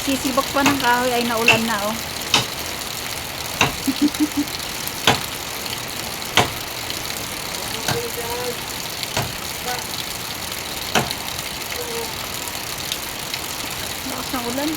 Nagsisibak pa ng kahoy ay naulan na oh. Lakas ng ulan.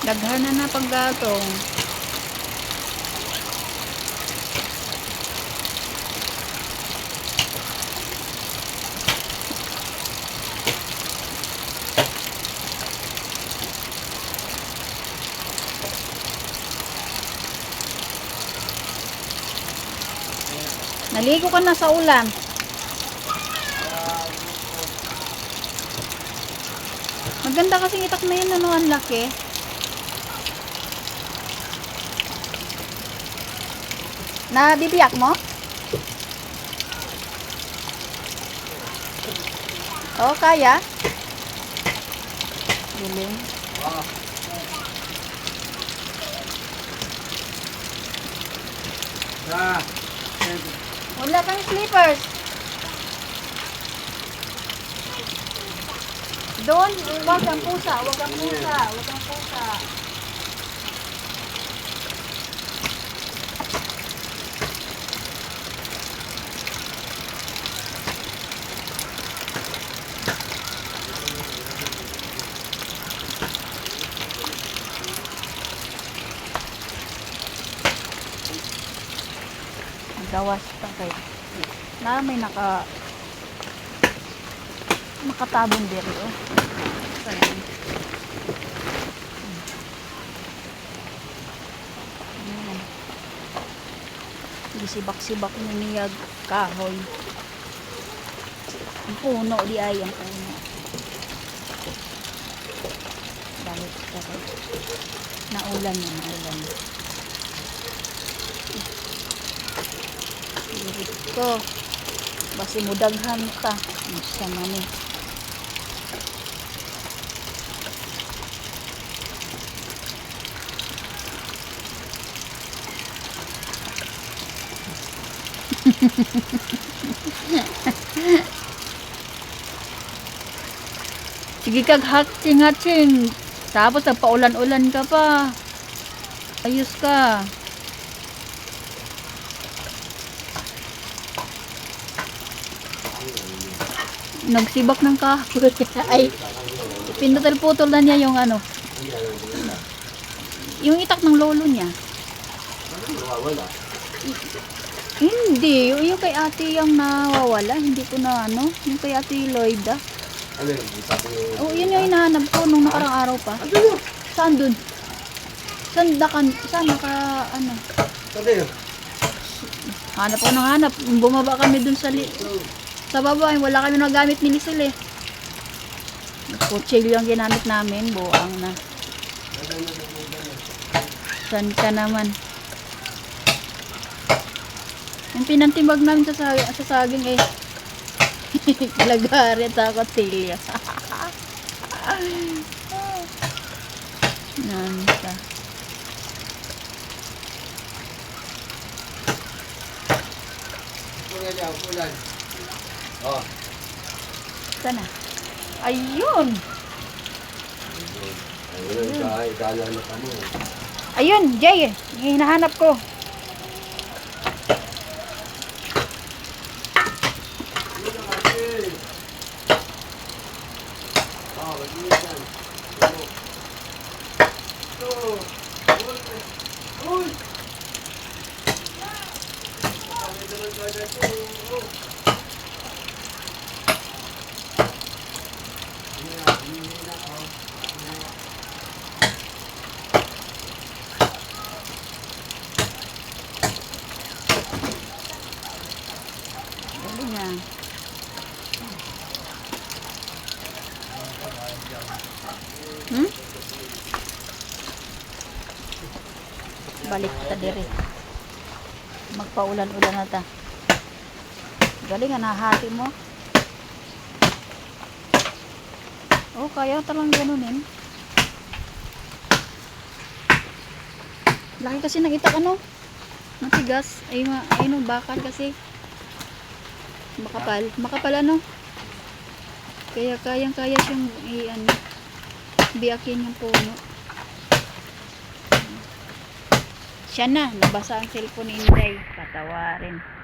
Daghan na paggatong. Naligo ka na sa ulan. Maganda kasing itak na yun, ano, ang laki. Nabibiyak mo? Oh, kaya? Galing. Wala kang slippers. Doon, wag kang pusa, wag kang pusa, wag kang pusa. Gawas pa kayo. Na may nakatabong diri oh. Ayan. Gisibak-sibak na niyag kahoy. Ang puno di ay ang puno. Balik ka kayo. Naulan na, naulan. Ko basi mudaghan ka sama ni sige kag hatching tapos nagpaulan-ulan ka pa ayos ka. Nagsibak ng kahoy. Ay, pinutol-putol na niya yung ano. Yung itak ng lolo niya. Hindi, yung kay ate yung nawawala. Hindi ko na ano. Yung kay ate Lloyda. Oh, yun yung hinahanap ko nung nakarang araw pa. Saan dun? Saan naka ano? Hanap ko ng hanap. Bumaba kami dun sa sa baba, wala kami nagamit ni Lizel eh. Kutsilyo ang ginamit namin, buang na. San ka naman? Yung pinantimbag namin sa saging eh. Lagari at kutsilyo. Nanta. Ulan. Oh. Sana. Ayun. Ayun, Jay. Hinahanap ko. Balik ta dire. Magpaulan-ulan na ta. Galing nga nahati mo. Oh, kaya talang ganunin. Laki kasi ng itak ano. Matigas. Ay, no, bakal kasi. Makapal. Makapal ano. Kaya kayang-kaya siyang biyakin yung puno. Siya na. Nabasa ang cellphone ni Inday. Patawarin.